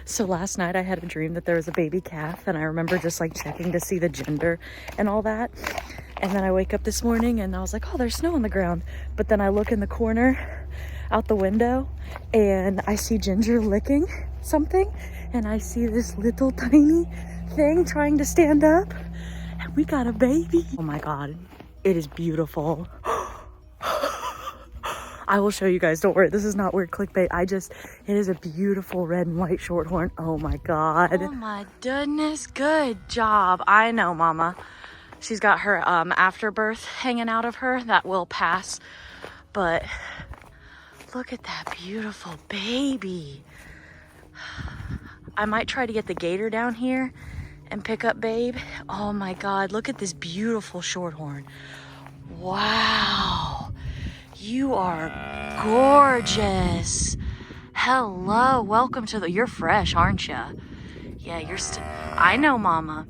So last night I had a dream that there was a baby calf, and I remember just like checking to see the gender and all that. And then I wake up this morning and I was like, oh, there's snow on the ground. But then I look in the corner out the window and I see Ginger licking something, and I see this little tiny thing trying to stand up, and we got a baby. Oh my God, it is beautiful. I will show you guys, don't worry, this is not weird clickbait. It is a beautiful red and white shorthorn. Oh my God. Oh my goodness, good job. I know, Mama. She's got her afterbirth hanging out of her. That will pass. But look at that beautiful baby. I might try to get the gator down here and pick up Babe. Oh my God, look at this beautiful shorthorn. Wow. You are gorgeous. Hello, welcome to you're fresh, aren't you? Yeah, I know, Mama.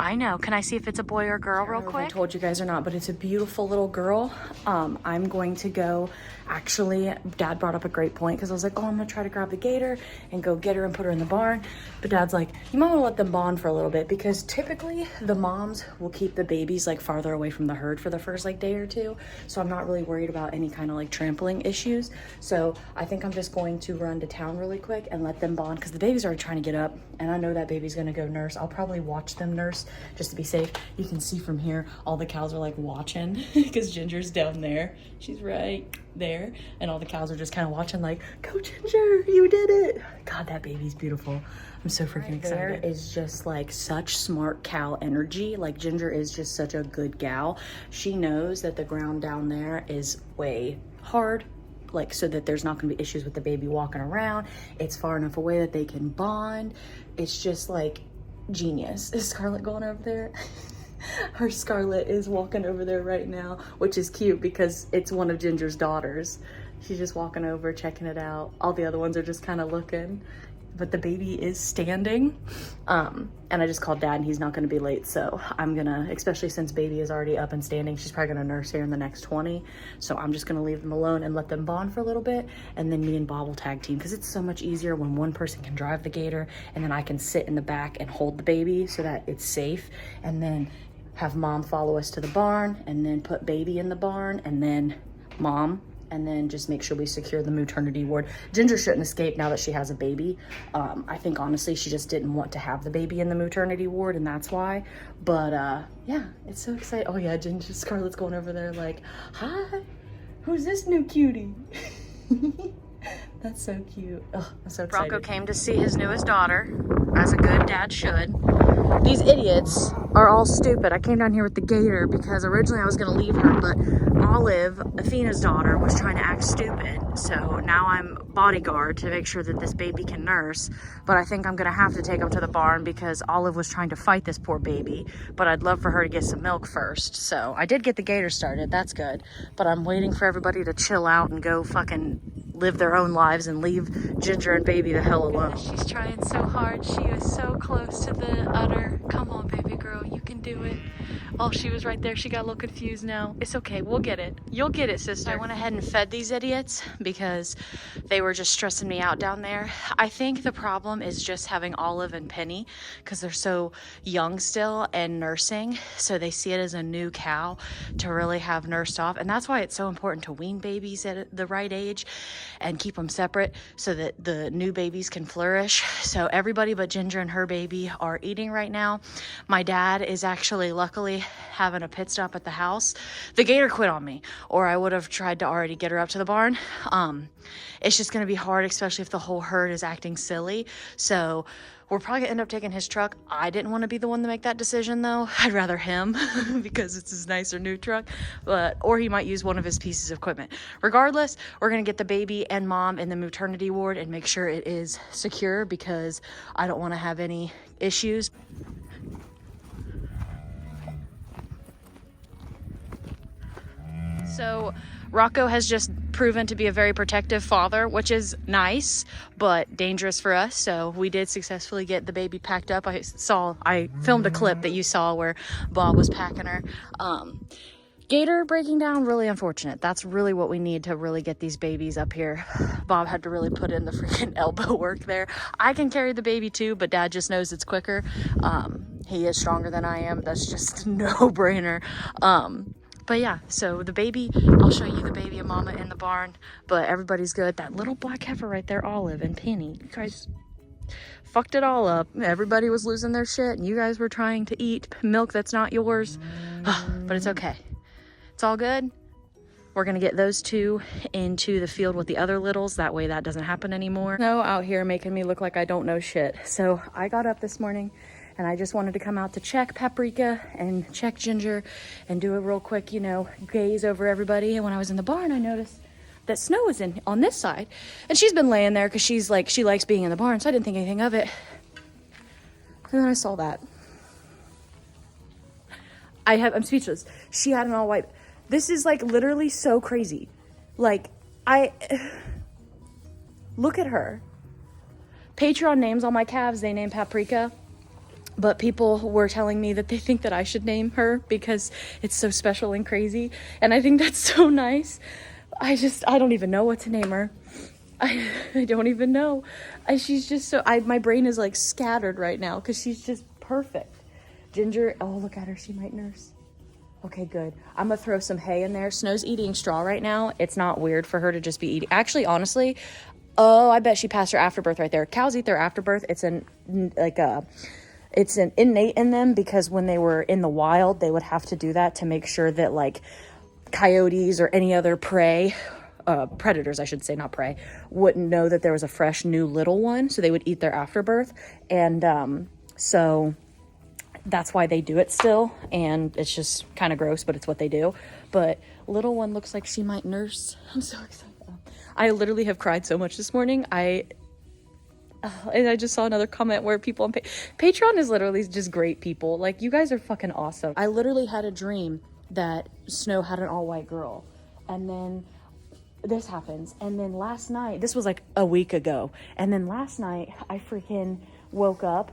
I know. Can I see if it's a boy or a girl real quick? I told you guys or not, but it's a beautiful little girl. I'm going to go, actually, Dad brought up a great point because I was like, oh, I'm gonna try to grab the gator and go get her and put her in the barn. But Dad's like, you might want to let them bond for a little bit, because typically the moms will keep the babies like farther away from the herd for the first like day or two. So I'm not really worried about any kind of like trampling issues. So I think I'm just going to run to town really quick and let them bond, because the baby's already trying to get up and I know that baby's gonna go nurse. I'll probably watch them nurse just to be safe. You can see from here, all the cows are like watching because Ginger's down there. She's right there. And all the cows are just kind of watching like, go Ginger, you did it. God, that baby's beautiful. I'm so freaking excited. There is just like such smart cow energy. Like Ginger is just such a good gal. She knows that the ground down there is way hard, like so that there's not gonna be issues with the baby walking around. It's far enough away that they can bond. It's just like genius. Is Scarlett going over there? Her Scarlett is walking over there right now, which is cute because it's one of Ginger's daughters. She's just walking over, checking it out. All the other ones are just kind of looking, but the baby is standing. And I just called Dad and he's not gonna be late. So I'm gonna, especially since baby is already up and standing, she's probably gonna nurse here in the next 20. So I'm just gonna leave them alone and let them bond for a little bit. And then me and Bob will tag team, because it's so much easier when one person can drive the gator and then I can sit in the back and hold the baby so that it's safe. And then have Mom follow us to the barn and then put baby in the barn and then Mom, and then just make sure we secure the maternity ward. Ginger shouldn't escape now that she has a baby. I think honestly she just didn't want to have the baby in the maternity ward, and that's why. But yeah, it's so exciting. Oh yeah, Ginger, Scarlett's going over there like, hi, who's this new cutie? That's so cute. Oh, I'm so excited. Rocco came to see his newest daughter, as a good dad should. These idiots are all stupid. I came down here with the gator because originally I was gonna leave her, but Olive, Athena's daughter, was trying to act stupid. So now I'm bodyguard to make sure that this baby can nurse. But I think I'm gonna have to take him to the barn because Olive was trying to fight this poor baby. But I'd love for her to get some milk first. So I did get the gator started, that's good. But I'm waiting for everybody to chill out and go fucking live their own lives and leave Ginger and baby the hell alone. She's trying so hard. She is so close to the udder. Come on, baby girl, you can do it. Oh, she was right there. She got a little confused now. It's okay, we'll get it. You'll get it, sister. I went ahead and fed these idiots because they were just stressing me out down there. I think the problem is just having Olive and Penny because they're so young still and nursing. So they see it as a new cow to really have nursed off. And that's why it's so important to wean babies at the right age and keep them separate so that the new babies can flourish. So everybody but Ginger and her baby are eating right now. My dad is actually luckily having a pit stop at the house. The gator quit on me, or I would have tried to already get her up to the barn. It's just gonna be hard, especially if the whole herd is acting silly. So we're probably gonna end up taking his truck. I didn't want to be the one to make that decision though. I'd rather him because it's his nicer new truck, or he might use one of his pieces of equipment. Regardless, we're gonna get the baby and Mom in the maternity ward and make sure it is secure because I don't want to have any issues. So Rocco has just proven to be a very protective father, which is nice, but dangerous for us. So we did successfully get the baby packed up. I filmed a clip that you saw where Bob was packing her. Gator breaking down, really unfortunate. That's really what we need to really get these babies up here. Bob had to really put in the freaking elbow work there. I can carry the baby too, but Dad just knows it's quicker. He is stronger than I am. That's just no brainer. But yeah, so the baby, I'll show you the baby and Mama in the barn, but everybody's good. That little black heifer right there, Olive and Penny, you guys fucked it all up. Everybody was losing their shit and you guys were trying to eat milk that's not yours. But it's okay. It's all good. We're gonna get those two into the field with the other littles. That way that doesn't happen anymore. No, out here making me look like I don't know shit. So I got up this morning and I just wanted to come out to check Paprika and check Ginger and do a real quick, you know, gaze over everybody. And when I was in the barn, I noticed that Snow was in on this side. And she's been laying there because she's like, she likes being in the barn. So I didn't think anything of it. And then I saw that. I'm speechless. She had an all white. This is like literally so crazy. Like, look at her. Patreon names all my calves, they name Paprika. But people were telling me that they think that I should name her because it's so special and crazy. And I think that's so nice. I don't even know what to name her. I don't even know. She's just so, my brain is like scattered right now because she's just perfect. Ginger, oh, look at her. She might nurse. Okay, good. I'm gonna throw some hay in there. Snow's eating straw right now. It's not weird for her to just be eating. Actually, honestly, oh, I bet she passed her afterbirth right there. Cows eat their afterbirth. It's an innate in them because when they were in the wild, they would have to do that to make sure that like coyotes or any other prey, predators, I should say, not prey, wouldn't know that there was a fresh new little one. So they would eat their afterbirth. And so that's why they do it still, and it's just kind of gross, but it's what they do. But little one looks like she might nurse. I'm so excited. I literally have cried so much this morning. And I just saw another comment where people on Patreon is literally just great people. Like, you guys are fucking awesome. I literally had a dream that Snow had an all-white girl, and then this happens, and then last night, this was like a week ago, and then last night I freaking woke up.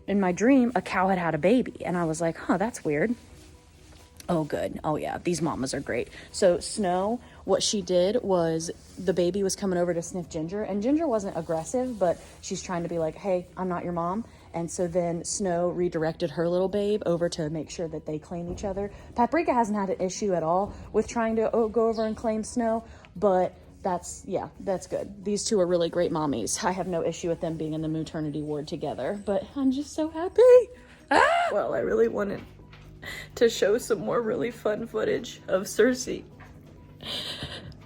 In my dream, a cow had a baby, and I was like, huh, that's weird. Oh, good. Oh, yeah, these mamas are great. So Snow, what she did was the baby was coming over to sniff Ginger, and Ginger wasn't aggressive, but she's trying to be like, hey, I'm not your mom. And so then Snow redirected her little babe over to make sure that they claim each other. Paprika hasn't had an issue at all with trying to go over and claim Snow, but that's good. These two are really great mommies. I have no issue with them being in the maternity ward together, but I'm just so happy. Well, I really wanted to show some more really fun footage of Cercie,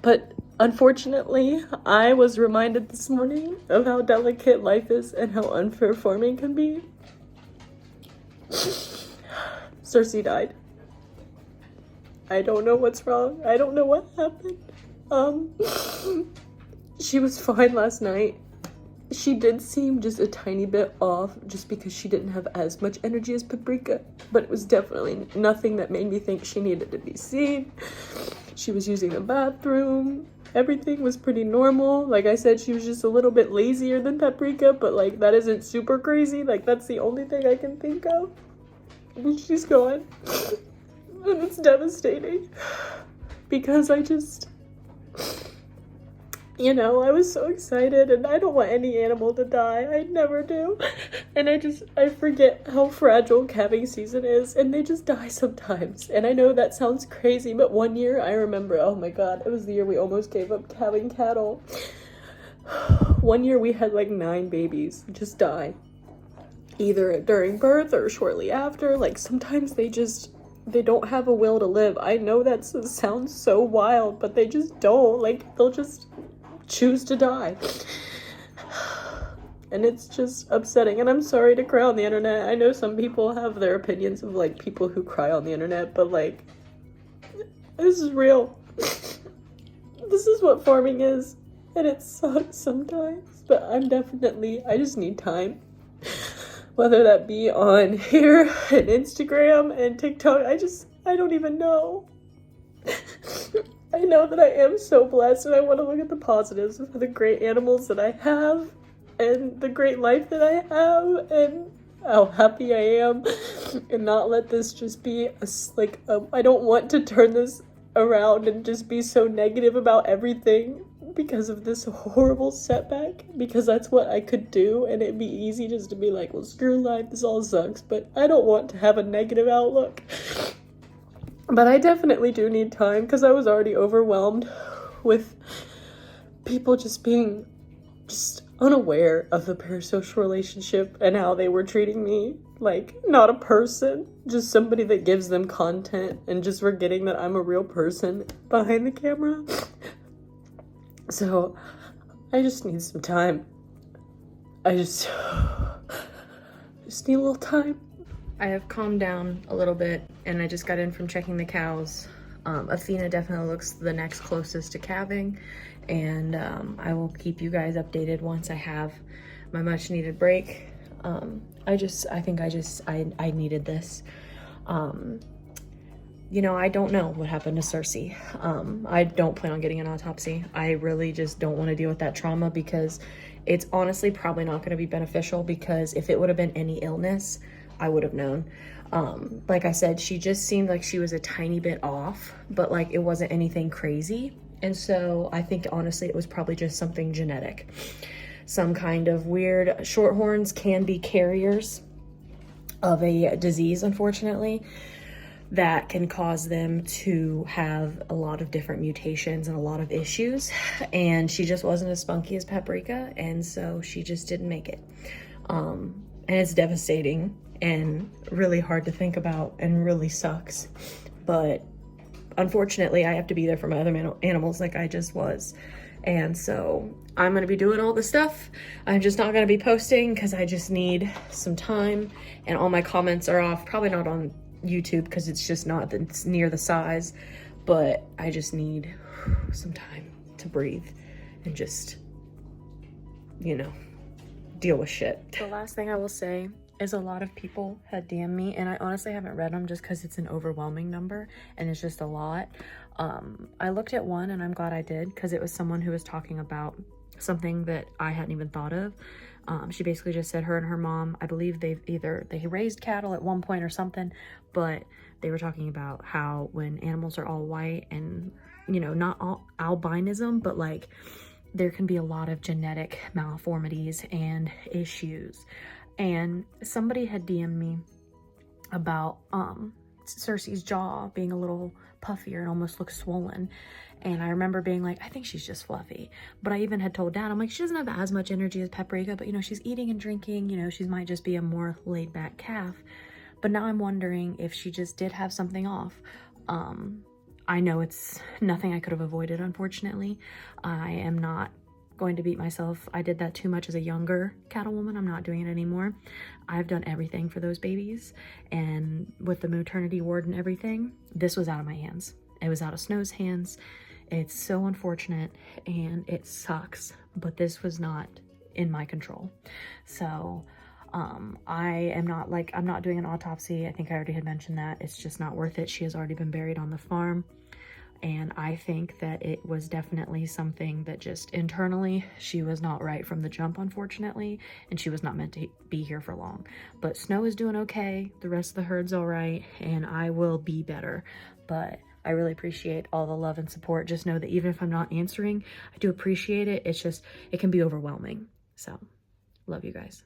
but unfortunately, I was reminded this morning of how delicate life is and how unfair farming can be. Cercie died. I don't know what's wrong. I don't know what happened. She was fine last night. She did seem just a tiny bit off just because she didn't have as much energy as Paprika, but it was definitely nothing that made me think she needed to be seen. She was using the bathroom. Everything was pretty normal. Like I said, she was just a little bit lazier than Paprika, but like that isn't super crazy. Like that's the only thing I can think of. And she's gone. And it's devastating because I was so excited, and I don't want any animal to die. I never do. And I forget how fragile calving season is, and they just die sometimes. And I know that sounds crazy, but one year I remember, oh my God, it was the year we almost gave up calving cattle. One year we had like 9 babies just die. Either during birth or shortly after. Like sometimes they don't have a will to live. I know that sounds so wild, but they just don't. Like, they'll just choose to die. And it's just upsetting. And I'm sorry to cry on the internet. I know some people have their opinions of, like, people who cry on the internet, but, like, this is real. This is what farming is. And it sucks sometimes. But I just need time. Whether that be on here and Instagram and TikTok, I don't even know. I know that I am so blessed, and I want to look at the positives of the great animals that I have and the great life that I have, and how happy I am and not let this just be I don't want to turn this around and just be so negative about everything because of this horrible setback, because that's what I could do, and it'd be easy just to be like, well, screw life, this all sucks. But I don't want to have a negative outlook. But I definitely do need time, because I was already overwhelmed with people just being just unaware of the parasocial relationship and how they were treating me like not a person, just somebody that gives them content, and just forgetting that I'm a real person behind the camera. So I just need some time. I just need a little time. I have calmed down a little bit, and I just got in from checking the cows. Athena definitely looks the next closest to calving, and I will keep you guys updated once I have my much needed break. I think I needed this. You know, I don't know what happened to Cercie. I don't plan on getting an autopsy. I really just don't want to deal with that trauma, because it's honestly probably not going to be beneficial, because if it would have been any illness, I would have known. Like I said, she just seemed like she was a tiny bit off, but like it wasn't anything crazy. And so I think honestly it was probably just something genetic. Some kind of weird, shorthorns can be carriers of a disease, unfortunately, that can cause them to have a lot of different mutations and a lot of issues. And she just wasn't as spunky as Paprika, and so she just didn't make it. And it's devastating and really hard to think about and really sucks. But unfortunately, I have to be there for my other animals like I just was. And so I'm gonna be doing all the stuff. I'm just not gonna be posting because I just need some time, and all my comments are off. Probably not on YouTube because it's just not near the size, but I just need some time to breathe and just, you know, deal with shit. The last thing I will say is a lot of people had DM'd me, and I honestly haven't read them just because it's an overwhelming number and it's just a lot. I looked at one, and I'm glad I did, because it was someone who was talking about something that I hadn't even thought of. She basically just said her and her mom, I believe they raised cattle at one point or something, but they were talking about how when animals are all white, and, you know, not all albinism, but like there can be a lot of genetic malformities and issues. And somebody had DM'd me about Cercie's jaw being a little puffier and almost looks swollen. And I remember being like, I think she's just fluffy. But I even had told Dad, I'm like, she doesn't have as much energy as Paprika, but you know, she's eating and drinking, you know, she might just be a more laid back calf. But now I'm wondering if she just did have something off. I know it's nothing I could have avoided, unfortunately. I am not going to beat myself. I did that too much as a younger cattle woman. I'm not doing it anymore. I've done everything for those babies, and with the maternity ward and everything, this was out of my hands. It was out of Snow's hands. It's so unfortunate and it sucks, but this was not in my control. So I'm not doing an autopsy. I think I already had mentioned that. It's just not worth it. She has already been buried on the farm. And I think that it was definitely something that just internally, she was not right from the jump, unfortunately, and she was not meant to be here for long. But Snow is doing okay, the rest of the herd's all right, and I will be better. But I really appreciate all the love and support. Just know that even if I'm not answering, I do appreciate it. It's just, it can be overwhelming. So, love you guys.